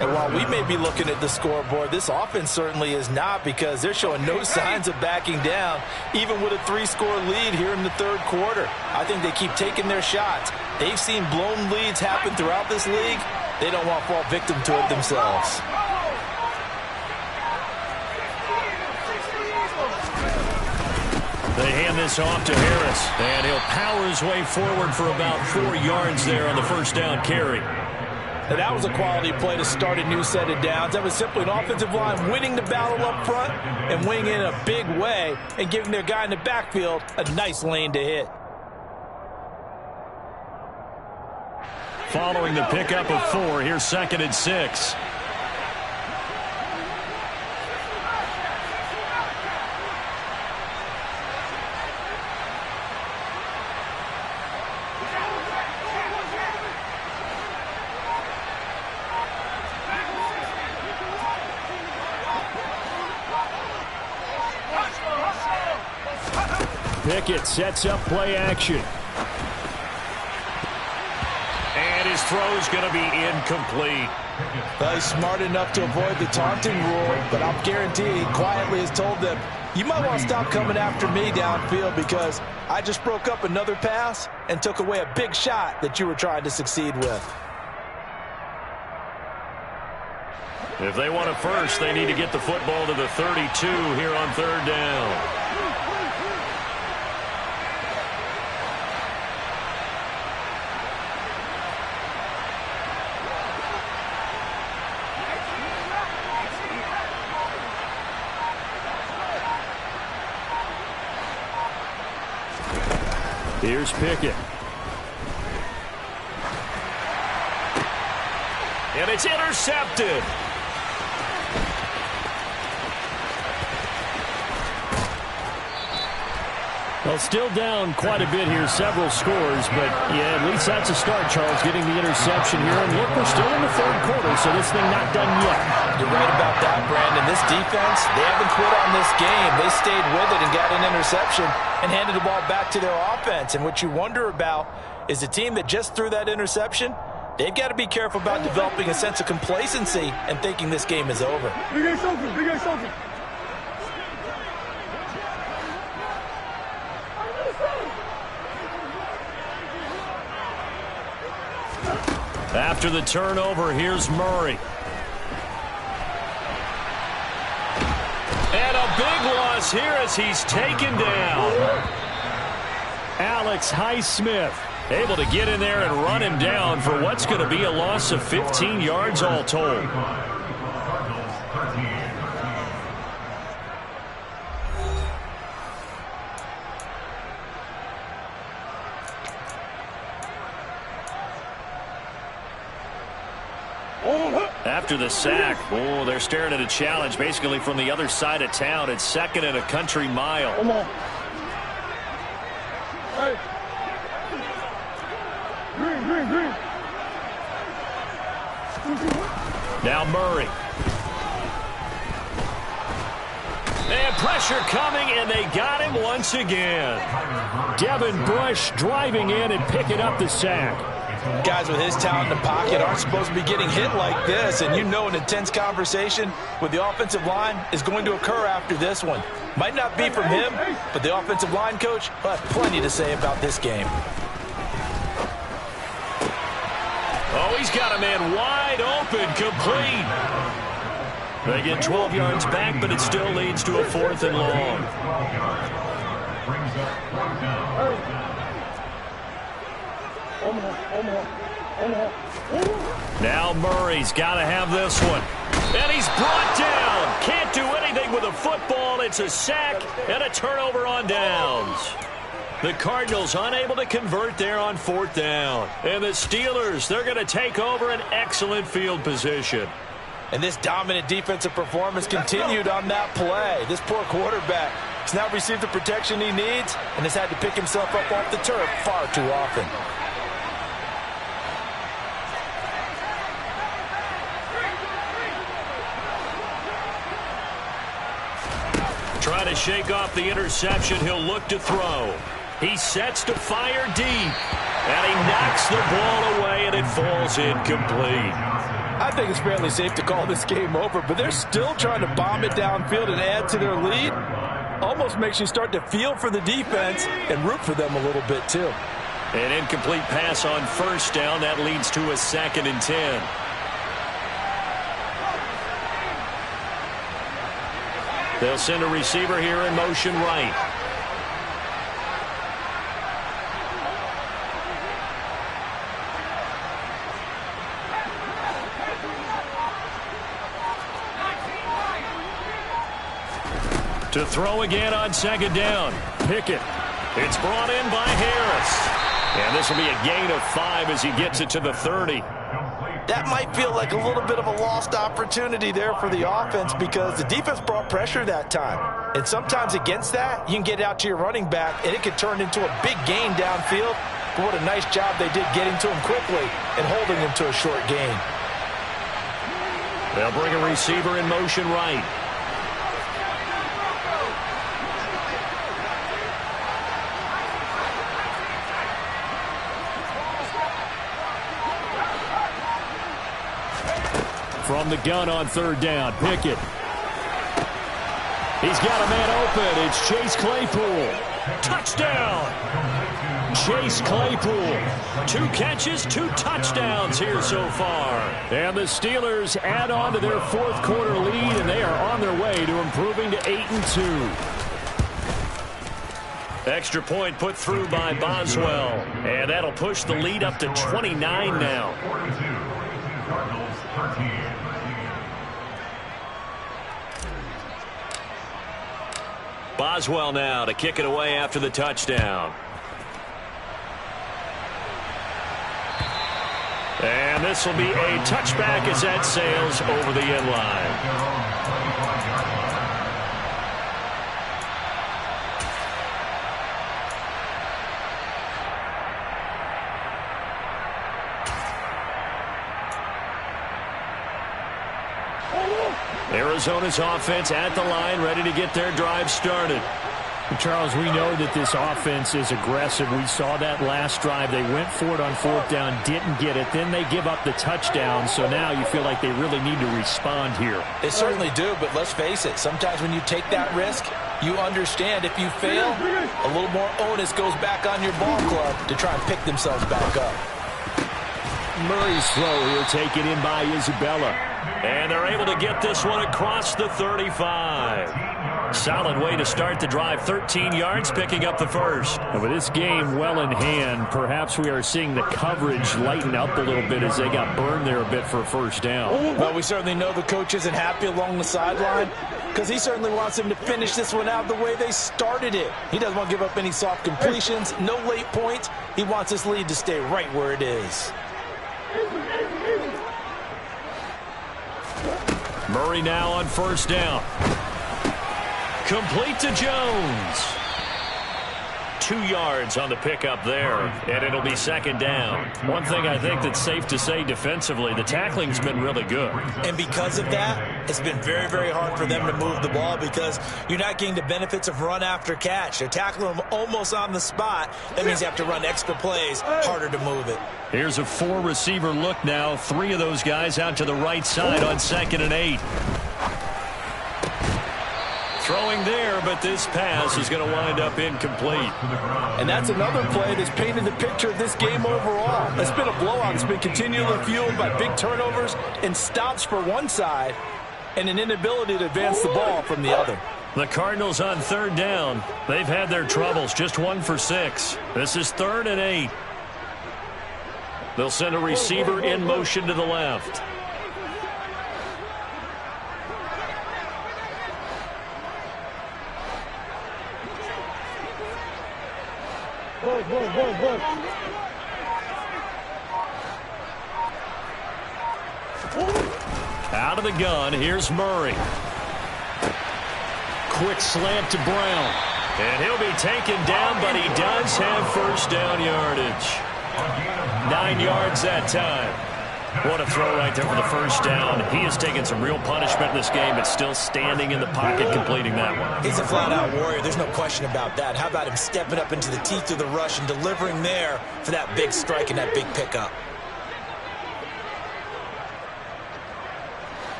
And while we may be looking at the scoreboard, this offense certainly is not, because they're showing no signs of backing down, even with a 3-score lead here in the 3rd quarter. I think they keep taking their shots. They've seen blown leads happen throughout this league. They don't want to fall victim to it themselves. They hand this off to Harris, and he'll power his way forward for about 4 yards there on the 1st down carry. And that was a quality play to start a new set of downs. That was simply an offensive line winning the battle up front and winning in a big way and giving their guy in the backfield a nice lane to hit. Following the pickup of 4, here's 2nd and 6. Pickett sets up play action. And his throw's going to be incomplete. Well, he's smart enough to avoid the taunting rule, but I'm guaranteed he quietly has told them, you might want to stop coming after me downfield, because I just broke up another pass and took away a big shot that you were trying to succeed with. If they want a first, they need to get the football to the 32 here on third down. Here's Pickett. And it's intercepted. Well, still down quite a bit here, several scores, but yeah, at least that's a start, Charles, getting the interception here. And look, we're still in the third quarter, so this thing not done yet. You're right about that, Brandon. This defense, they haven't quit on this game. They stayed with it and got an interception and handed the ball back to their offense. And what you wonder about is the team that just threw that interception, they've got to be careful about developing a sense of complacency and thinking this game is over. After the turnover, here's Murray. And a big loss here as he's taken down. Alex Highsmith able to get in there and run him down for what's going to be a loss of 15 yards all told. After the sack, oh, they're staring at a challenge basically from the other side of town. It's second and a country mile. Come on. Hey. Green. Now Murray. And pressure coming, and they got him once again. Devin Bush driving in and picking up the sack. Guys with his talent in the pocket aren't supposed to be getting hit like this, and you know an intense conversation with the offensive line is going to occur after this one. Might not be from him, but the offensive line coach will have plenty to say about this game. Oh, he's got a man wide open, complete. They get 12 yards back, but it still leads to a 4th and long. Now Murray's got to have this one. And he's brought down. Can't do anything with a football. It's a sack and a turnover on downs. The Cardinals unable to convert there on 4th down. And the Steelers, they're going to take over an excellent field position. And this dominant defensive performance continued on that play. This poor quarterback has now received the protection he needs and has had to pick himself up off the turf far too often. Trying to shake off the interception. He'll look to throw. He sets to fire deep. And he knocks the ball away, and it falls incomplete. I think it's fairly safe to call this game over, but they're still trying to bomb it downfield and add to their lead. Almost makes you start to feel for the defense and root for them a little bit, too. An incomplete pass on 1st down. That leads to a 2nd and 10. They'll send a receiver here in motion right. To throw again on 2nd down. Pickett. It's brought in by Harris. And this will be a gain of 5 as he gets it to the 30. That might feel like a little bit of a lost opportunity there for the offense because the defense brought pressure that time. And sometimes against that, you can get out to your running back, and it could turn into a big gain downfield. But what a nice job they did getting to him quickly and holding him to a short gain. They'll bring a receiver in motion right. From the gun on 3rd down, Pickett. He's got a man open. It's Chase Claypool. Touchdown! Chase Claypool. 2 catches, 2 touchdowns here so far. And the Steelers add on to their 4th quarter lead, and they are on their way to improving to 8-2. Extra point put through by Boswell. And that'll push the lead up to 29 now. Boswell now to kick it away after the touchdown. And this will be a touchback as that sails over the end line. Arizona's offense at the line, ready to get their drive started. Charles, we know that this offense is aggressive. We saw that last drive. They went for it on 4th down, didn't get it. Then they give up the touchdown. So now you feel like they really need to respond here. They certainly do, but let's face it. Sometimes when you take that risk, you understand if you fail, a little more onus goes back on your ball club to try and pick themselves back up. Murray's throw here taken in by Isabella. And they're able to get this one across the 35. Solid way to start the drive. 13 yards, picking up the first. And with this game well in hand, perhaps we are seeing the coverage lighten up a little bit as they got burned there a bit for a first down. Well, we certainly know the coach isn't happy along the sideline because he certainly wants them to finish this one out the way they started it. He doesn't want to give up any soft completions, no late points. He wants this lead to stay right where it is. Murray now on first down. Complete to Jones. 2 yards on the pickup there, and it'll be second down. One thing I think that's safe to say defensively, the tackling's been really good. And because of that, it's been very, very hard for them to move the ball because you're not getting the benefits of run after catch. They're tackling them almost on the spot. That means you have to run extra plays, harder to move it. Here's a 4-receiver look now. 3 of those guys out to the right side on 2nd and 8. Throwing there, but this pass is going to wind up incomplete. And that's another play that's painted the picture of this game overall. It's been a blowout. It's been continually fueled by big turnovers and stops for one side and an inability to advance the ball from the other. The Cardinals on 3rd down. They've had their troubles, just 1 for 6. This is 3rd and 8. They'll send a receiver in motion to the left. Out of the gun, here's Murray. Quick slant to Brown. And he'll be taken down, but he does have first down yardage. 9 yards that time. What a throw right there for the first down. He has taken some real punishment in this game, but still standing in the pocket completing that one. He's a flat-out warrior. There's no question about that. How about him stepping up into the teeth of the rush and delivering there for that big strike and that big pickup?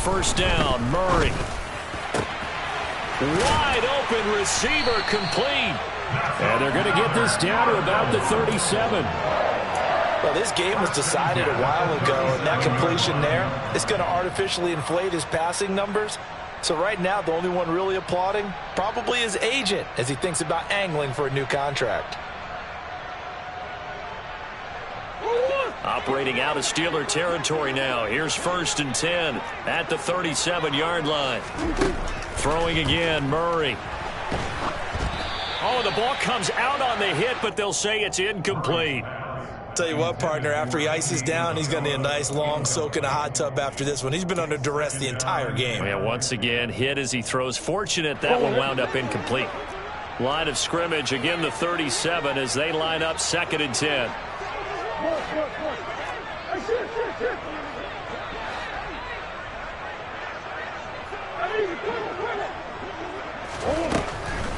First down, Murray. Wide open receiver complete. And they're going to get this down to about the 37. Well, this game was decided a while ago, and that completion there is going to artificially inflate his passing numbers. So right now, the only one really applauding probably his agent as he thinks about angling for a new contract. Operating out of Steeler territory now. Here's 1st and 10 at the 37-yard line. Throwing again, Murray. Oh, the ball comes out on the hit, but they'll say it's incomplete. Tell you what, partner, after he ices down, he's going to need a nice long soak in a hot tub after this one. He's been under duress the entire game. Yeah, once again, hit as he throws. Fortunate that one wound up incomplete. Line of scrimmage, again the 37 as they line up 2nd and 10.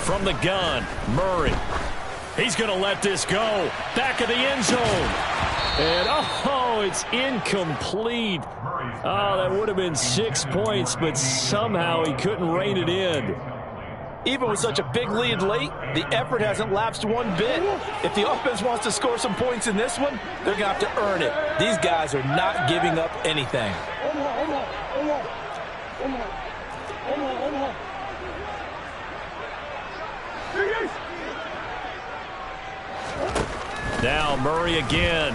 From the gun, Murray. He's going to let this go. Back of the end zone. And, oh, it's incomplete. Oh, that would have been 6 points, but somehow he couldn't rein it in. Even with such a big lead late, the effort hasn't lapsed one bit. If the offense wants to score some points in this one, they're going to have to earn it. These guys are not giving up anything. Now Murray again.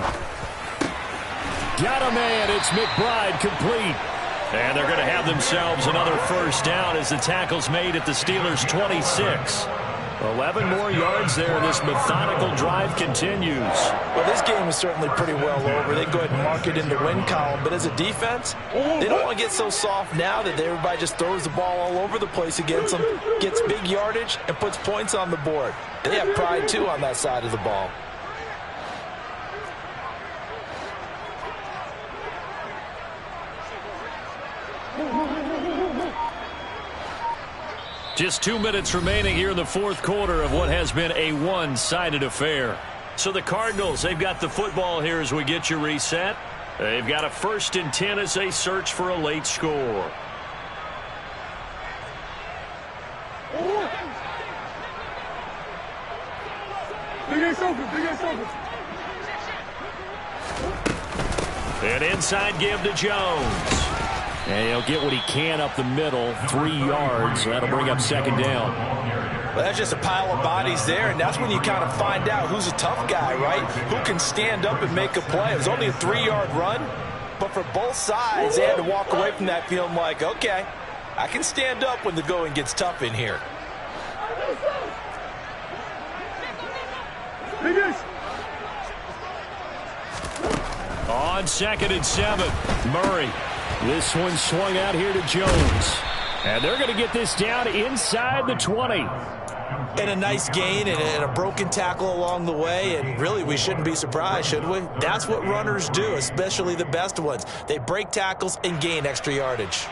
Got a man. It's McBride complete. And they're going to have themselves another first down as the tackle's made at the Steelers' 26. 11 more yards there, and this methodical drive continues. Well, this game is certainly pretty well over. They can go ahead and mark it in the win column. But as a defense, they don't want to get so soft now that everybody just throws the ball all over the place against them, gets big yardage, and puts points on the board. They have pride, too, on that side of the ball. Just 2 minutes remaining here in the fourth quarter of what has been a one-sided affair. So the Cardinals, they've got the football here as we get you reset. They've got a 1st and 10 as they search for a late score. An inside give to Jones. And he'll get what he can up the middle, 3 yards. That'll bring up 2nd down. Well, that's just a pile of bodies there, and that's when you kind of find out who's a tough guy, right? Who can stand up and make a play. It was only a 3-yard run, but for both sides, they had to walk away from that feeling like, okay, I can stand up when the going gets tough in here. On 2nd and 7, Murray. This one swung out here to Jones. And they're going to get this down inside the 20. And a nice gain and a broken tackle along the way. And really, we shouldn't be surprised, should we? That's what runners do, especially the best ones. They break tackles and gain extra yardage.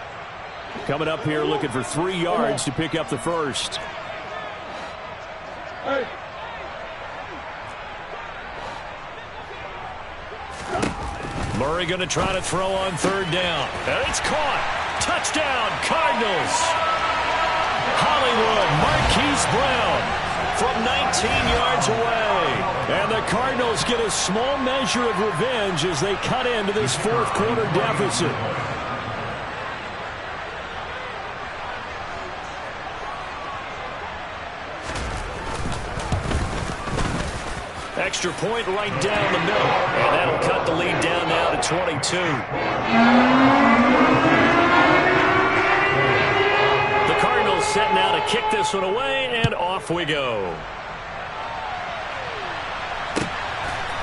Coming up here looking for 3 yards to pick up the first. Hey. Murray going to try to throw on 3rd down. And it's caught. Touchdown, Cardinals. Hollywood, Marquise Brown from 19 yards away. And the Cardinals get a small measure of revenge as they cut into this 4th quarter deficit. Extra point right down the middle. And that'll cut the lead down now to 22. The Cardinals set now to kick this one away, and off we go.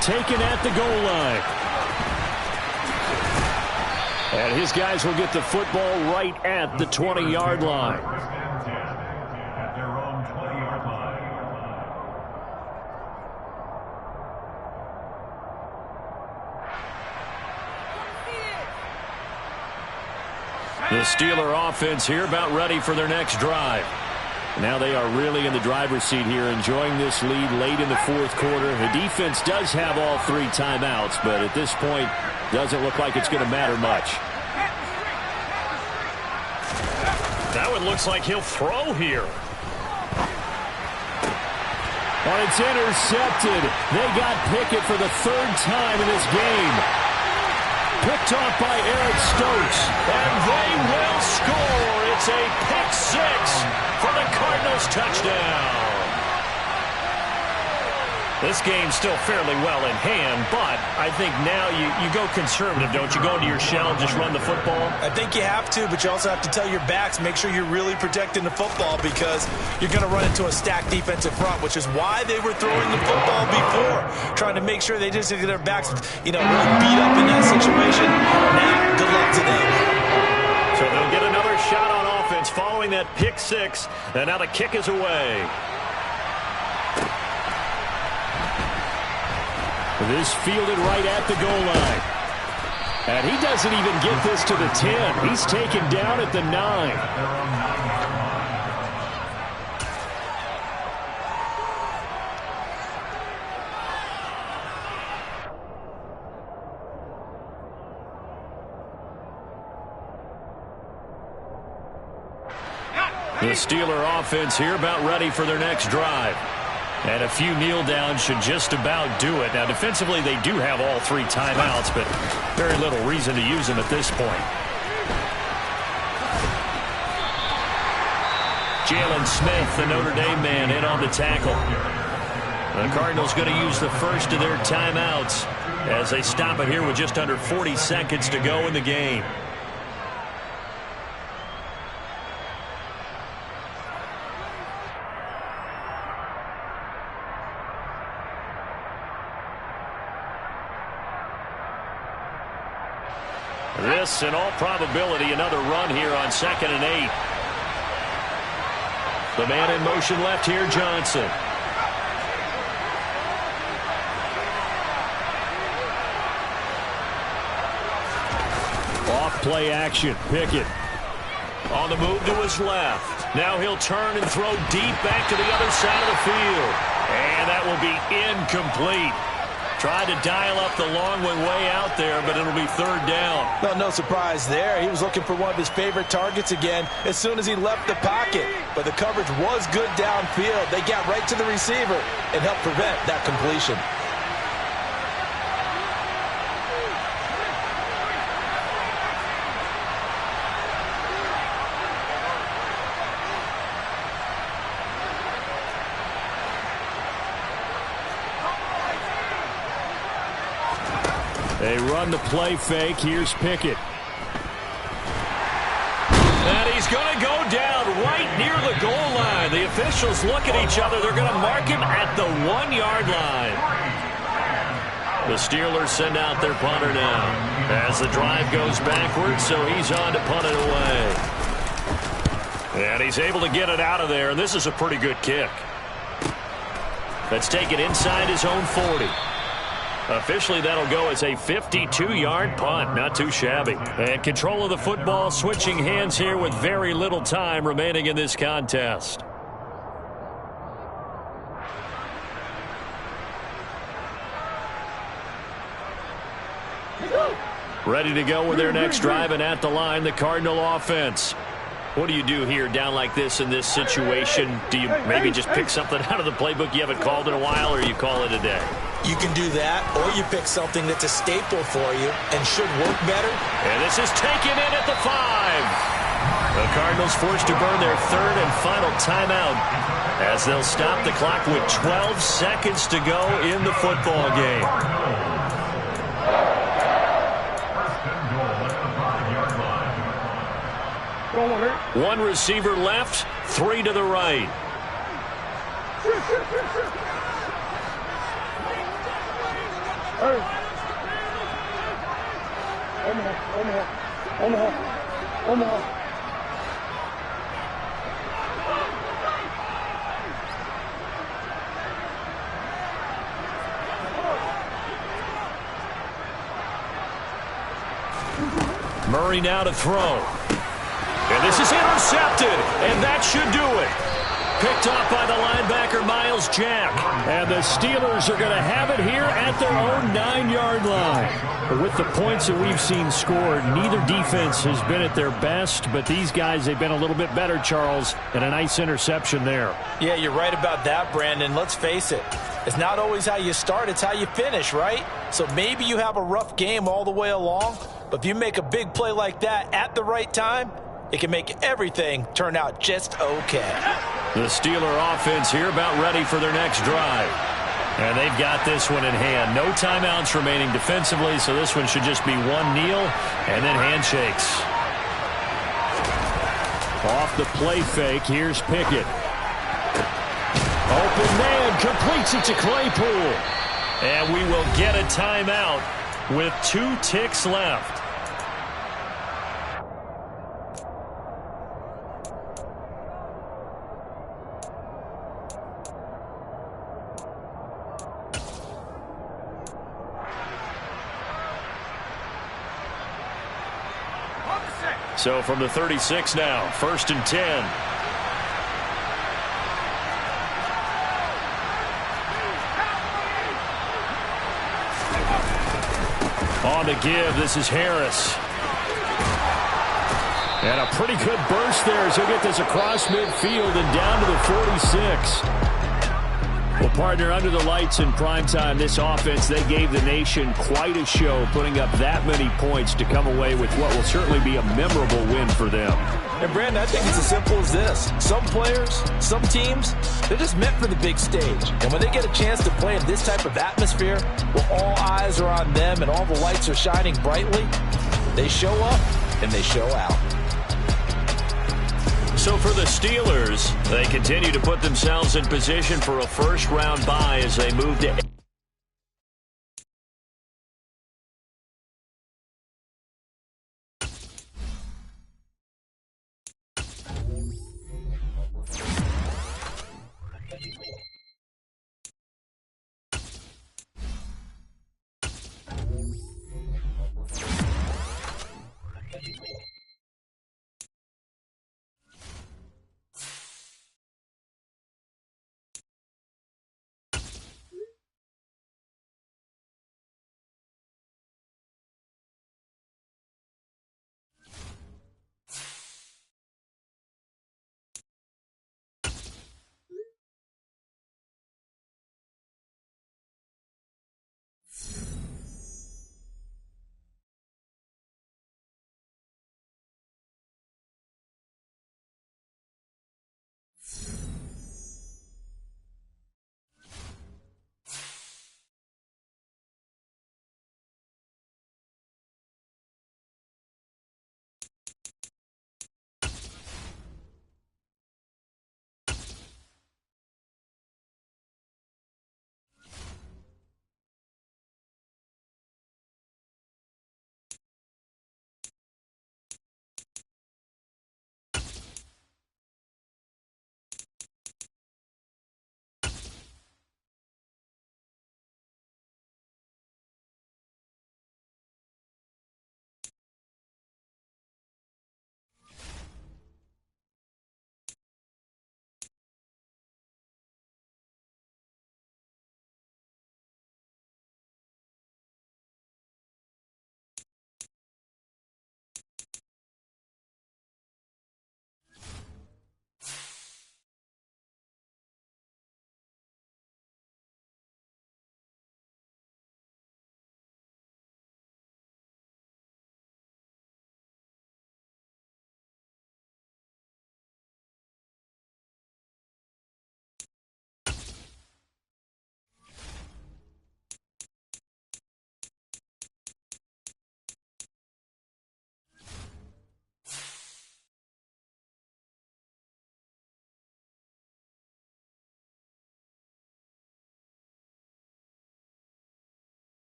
Taken at the goal line. And his guys will get the football right at the 20-yard line. At their own 20-yard line. The Steeler offense here about ready for their next drive. Now they are really in the driver's seat here, enjoying this lead late in the 4th quarter. The defense does have all 3 timeouts, but at this point, doesn't look like it's going to matter much. That one looks like he'll throw here. And it's intercepted. They got Pickett for the 3rd time in this game. Picked off by Eric Stokes. And they will score. It's a pick 6 for the Cardinals touchdown. This game's still fairly well in hand, but I think now you go conservative, don't you? Go into your shell and just run the football? I think you have to, but you also have to tell your backs, make sure you're really protecting the football because you're going to run into a stacked defensive front, which is why they were throwing the football before, trying to make sure they just get their backs, really beat up in that situation. Now, good luck to them. So they'll get another shot on offense following that pick 6, and now the kick is away. This fielded right at the goal line. And he doesn't even get this to the 10. He's taken down at the 9. The Steeler offense here about ready for their next drive. And a few kneel downs should just about do it. Now, defensively, they do have all 3 timeouts, but very little reason to use them at this point. Jalen Smith, the Notre Dame man, in on the tackle. The Cardinals going to use the first of their timeouts as they stop it here with just under 40 seconds to go in the game. This, in all probability, another run here on 2nd and 8. The man in motion left here, Johnson. Off play action. Pickett on the move to his left. Now he'll turn and throw deep back to the other side of the field. And that will be incomplete. Tried to dial up the long one way out there, but it'll be 3rd down. Well, no surprise there. He was looking for one of his favorite targets again as soon as he left the pocket. But the coverage was good downfield. They got right to the receiver and helped prevent that completion. They run the play fake. Here's Pickett. And he's going to go down right near the goal line. The officials look at each other. They're going to mark him at the 1-yard line. The Steelers send out their punter now as the drive goes backwards, so he's on to punt it away. And he's able to get it out of there, and this is a pretty good kick. Let's take it inside his own 40. Officially, that'll go as a 52-yard punt. Not too shabby. And control of the football, switching hands here with very little time remaining in this contest. Ready to go with their next drive, and at the line, the Cardinal offense. What do you do here down like this in this situation? Do you maybe just pick something out of the playbook you haven't called in a while, or you call it a day? You can do that, or you pick something that's a staple for you and should work better. And this is taken in at the 5. The Cardinals forced to burn their 3rd and final timeout as they'll stop the clock with 12 seconds to go in the football game. One receiver left, 3 to the right. Murray now to throw. And this is intercepted, and that should do it. Picked off by the linebacker, Miles Jack. And the Steelers are going to have it here at their own 9-yard line. But with the points that we've seen scored, neither defense has been at their best, but these guys, they've been a little bit better, Charles, and a nice interception there. Yeah, you're right about that, Brandon. Let's face it. It's not always how you start, it's how you finish, right? So maybe you have a rough game all the way along, but if you make a big play like that at the right time, it can make everything turn out just okay. The Steeler offense here about ready for their next drive. And they've got this one in hand. No timeouts remaining defensively, so this one should just be one kneel and then handshakes. Off the play fake, here's Pickett. Open man, completes it to Claypool. And we will get a timeout with 2 ticks left. So from the 36 now, 1st and 10. On to give, this is Harris. And a pretty good burst there as he'll get this across midfield and down to the 46. Well, partner, under the lights in primetime, this offense, they gave the nation quite a show, putting up that many points to come away with what will certainly be a memorable win for them. And, Brandon, I think it's as simple as this. Some players, some teams, they're just meant for the big stage. And when they get a chance to play in this type of atmosphere, where all eyes are on them and all the lights are shining brightly, they show up and they show out. So for the Steelers, they continue to put themselves in position for a first-round bye as they move to